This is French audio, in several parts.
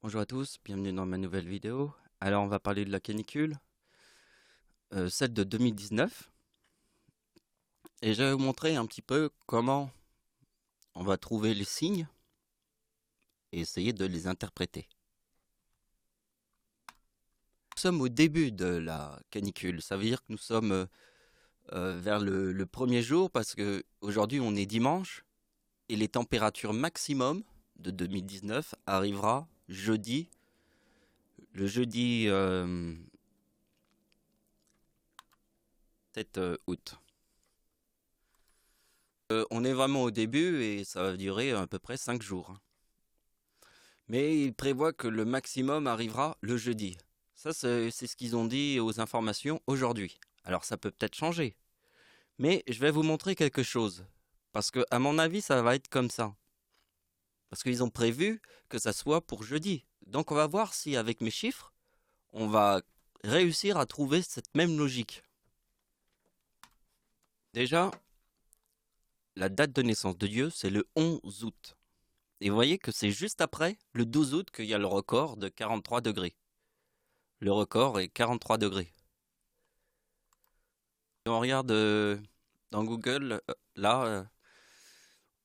Bonjour à tous, bienvenue dans ma nouvelle vidéo. Alors on va parler de la canicule, celle de 2019. Et je vais vous montrer un petit peu comment on va trouver les signes et essayer de les interpréter. Nous sommes au début de la canicule, ça veut dire que nous sommes vers le premier jour parce que aujourd'hui on est dimanche et les températures maximum de 2019 arrivera jeudi, le jeudi 7 août. On est vraiment au début et ça va durer à peu près 5 jours. Mais il prévoit que le maximum arrivera le jeudi. Ça, c'est ce qu'ils ont dit aux informations aujourd'hui. Alors ça peut peut-être changer. Mais je vais vous montrer quelque chose. Parce que, à mon avis, ça va être comme ça. Parce qu'ils ont prévu que ça soit pour jeudi. Donc on va voir si avec mes chiffres, on va réussir à trouver cette même logique. Déjà, la date de naissance de Dieu, c'est le 11 août. Et vous voyez que c'est juste après le 12 août qu'il y a le record de 43 degrés. Le record est 43 degrés. Si on regarde dans Google, là,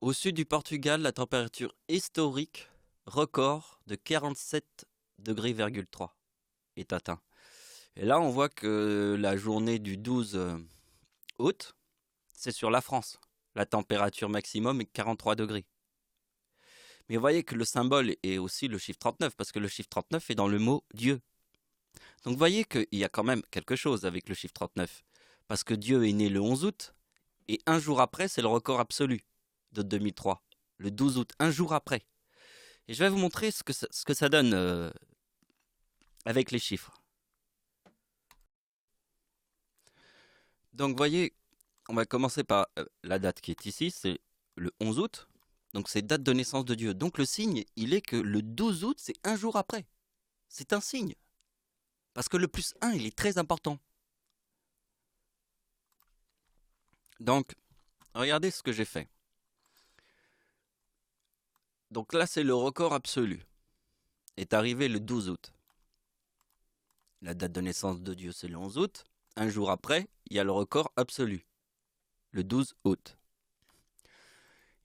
au sud du Portugal, la température historique record de 47 degrés,3 est atteint. Et là, on voit que la journée du 12 août, c'est sur la France. La température maximum est 43 degrés. Mais vous voyez que le symbole est aussi le chiffre 39, parce que le chiffre 39 est dans le mot Dieu. Donc vous voyez qu'il y a quand même quelque chose avec le chiffre 39. Parce que Dieu est né le 11 août, et un jour après, c'est le record absolu de 2003. Le 12 août, un jour après. Et je vais vous montrer ce que ça donne avec les chiffres. Donc vous voyez, on va commencer par la date qui est ici, c'est le 11 août. Donc c'est date de naissance de Dieu. Donc le signe, il est que le 12 août, c'est un jour après. C'est un signe. Parce que le plus 1, il est très important. Donc, regardez ce que j'ai fait. Donc là, c'est le record absolu. Est arrivé le 12 août. La date de naissance de Dieu, c'est le 11 août. Un jour après, il y a le record absolu. Le 12 août.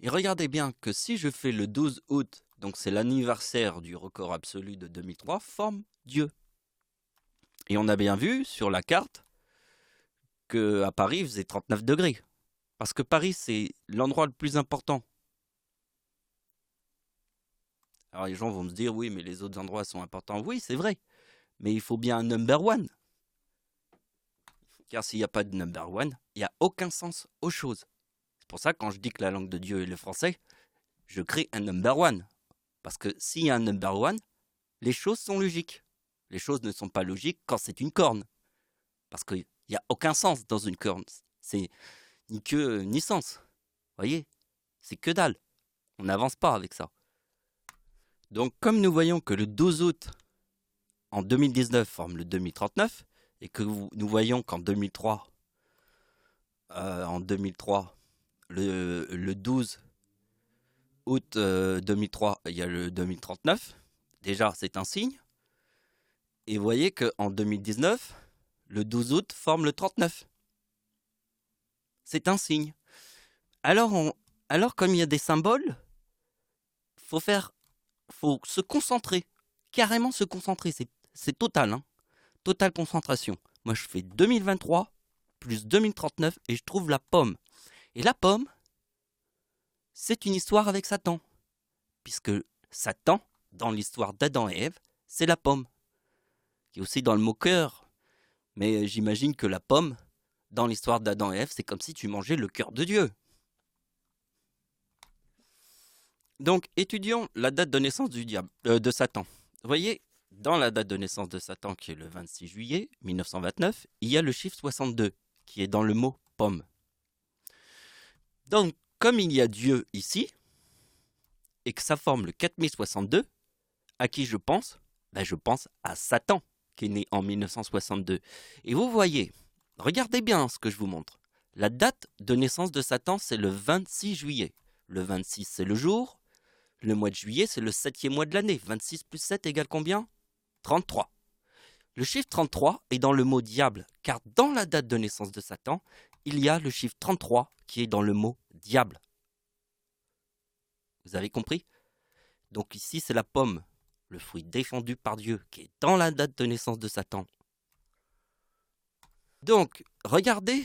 Et regardez bien que si je fais le 12 août, donc c'est l'anniversaire du record absolu de 2003, forme Dieu. Et on a bien vu sur la carte qu'à Paris, il faisait 39 degrés. Parce que Paris, c'est l'endroit le plus important. Alors les gens vont me dire, oui, mais les autres endroits sont importants. Oui, c'est vrai. Mais il faut bien un number one. Car s'il n'y a pas de number one, il n'y a aucun sens aux choses. C'est pour ça que quand je dis que la langue de Dieu est le français, je crée un number one. Parce que s'il y a un number one, les choses sont logiques. Les choses ne sont pas logiques quand c'est une corne. Parce qu'il n'y a aucun sens dans une corne. C'est ni queue ni sens. Vous voyez? C'est que dalle. On n'avance pas avec ça. Donc comme nous voyons que le 12 août en 2019 forme le 2039, et que nous voyons qu'en 2003, le 12 août 2003, il y a le 2039, déjà c'est un signe. Et vous voyez qu'en 2019, le 12 août forme le 39. C'est un signe. Alors comme il y a des symboles, faut se concentrer. Carrément se concentrer. C'est total, hein. Totale concentration. Moi, je fais 2023 plus 2039 et je trouve la pomme. Et la pomme, c'est une histoire avec Satan. Puisque Satan, dans l'histoire d'Adam et Ève, c'est la pomme. Qui est aussi dans le mot cœur. Mais j'imagine que la pomme, dans l'histoire d'Adam et Ève, c'est comme si tu mangeais le cœur de Dieu. Donc, étudions la date de naissance de Satan. Vous voyez, dans la date de naissance de Satan, qui est le 26 juillet 1929, il y a le chiffre 62, qui est dans le mot pomme. Donc, comme il y a Dieu ici, et que ça forme le 4062, à qui je pense? Je pense à Satan, qui est né en 1962. Et vous voyez, regardez bien ce que je vous montre. La date de naissance de Satan, c'est le 26 juillet. Le 26, c'est le jour. Le mois de juillet, c'est le 7e mois de l'année. 26 plus 7 égale combien? 33. Le chiffre 33 est dans le mot diable, car dans la date de naissance de Satan, il y a le chiffre 33 qui est dans le mot diable. Vous avez compris? Donc ici, c'est la pomme, le fruit défendu par Dieu, qui est dans la date de naissance de Satan. Donc, regardez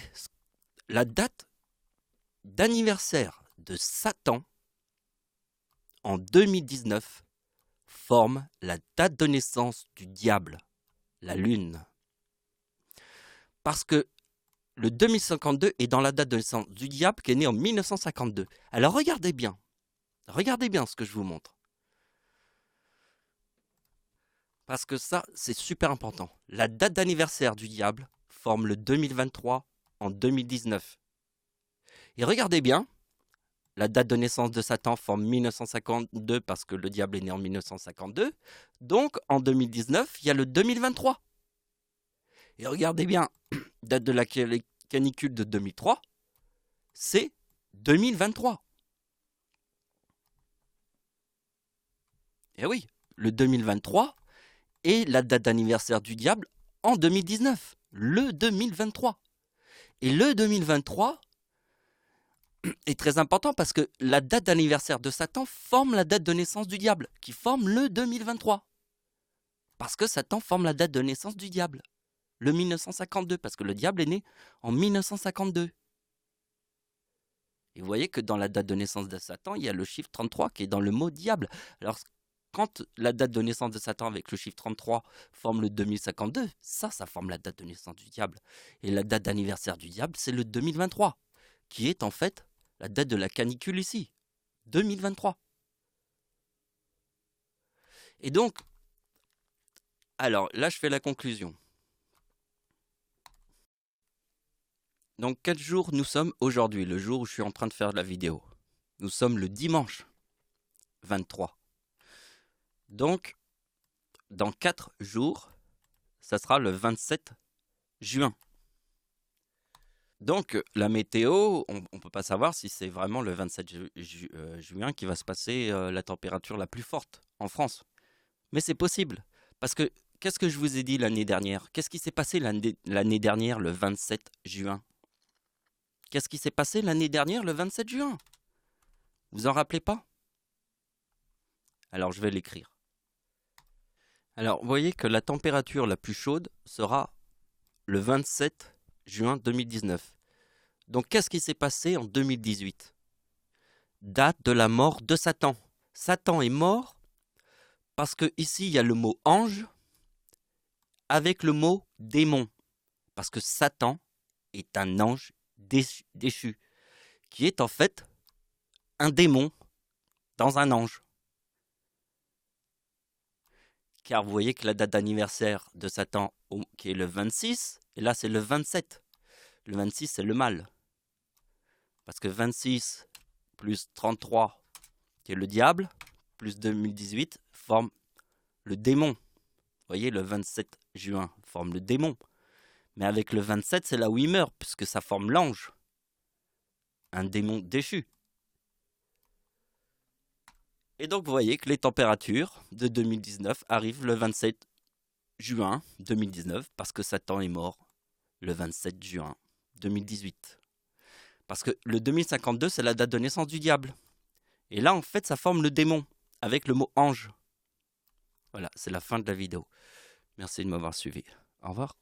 la date d'anniversaire de Satan en 2019 forme la date de naissance du diable, la lune. Parce que le 2052 est dans la date de naissance du diable qui est né en 1952. Alors regardez bien ce que je vous montre. Parce que ça, c'est super important. La date d'anniversaire du diable forme le 2023 en 2019. Et regardez bien, la date de naissance de Satan forme 1952 parce que le diable est né en 1952. Donc, en 2019, il y a le 2023. Et regardez bien, date de la canicule de 2003, c'est 2023. Et oui, le 2023 est la date d'anniversaire du diable en 2019, le 2023. Et le 2023 est très important parce que la date d'anniversaire de Satan forme la date de naissance du diable, qui forme le 2023. Parce que Satan forme la date de naissance du diable, le 1952, parce que le diable est né en 1952. Et vous voyez que dans la date de naissance de Satan, il y a le chiffre 33 qui est dans le mot diable. Alors, quand la date de naissance de Satan avec le chiffre 33 forme le 2052, ça forme la date de naissance du diable. Et la date d'anniversaire du diable, c'est le 2023, qui est en fait la date de la canicule ici, 2023. Et donc, alors là, je fais la conclusion. Donc, quel jour nous sommes aujourd'hui, le jour où je suis en train de faire la vidéo? Nous sommes le dimanche 23. Donc, dans 4 jours, ça sera le 27 juin. Donc, la météo, on ne peut pas savoir si c'est vraiment le 27 juin qui va se passer la température la plus forte en France. Mais c'est possible. Parce que, qu'est-ce que je vous ai dit l'année dernière? Qu'est-ce qui s'est passé l'année dernière, le 27 juin? Qu'est-ce qui s'est passé l'année dernière, le 27 juin? Vous en rappelez pas? Alors, je vais l'écrire. Alors, vous voyez que la température la plus chaude sera le 27 juin 2019. Donc, qu'est-ce qui s'est passé en 2018? Date de la mort de Satan. Satan est mort parce que ici, il y a le mot ange avec le mot démon. Parce que Satan est un ange déchu, qui est en fait un démon dans un ange. Car vous voyez que la date d'anniversaire de Satan, qui est le 26, et là c'est le 27. Le 26, c'est le mal. Parce que 26 plus 33, qui est le diable, plus 2018, forme le démon. Vous voyez, le 27 juin forme le démon. Mais avec le 27, c'est là où il meurt, puisque ça forme l'ange. Un démon déchu. Et donc, vous voyez que les températures de 2019 arrivent le 27 juin 2019, parce que Satan est mort le 27 juin 2018. Parce que le 2052, c'est la date de naissance du diable. Et là, en fait, ça forme le démon, avec le mot ange. Voilà, c'est la fin de la vidéo. Merci de m'avoir suivi. Au revoir.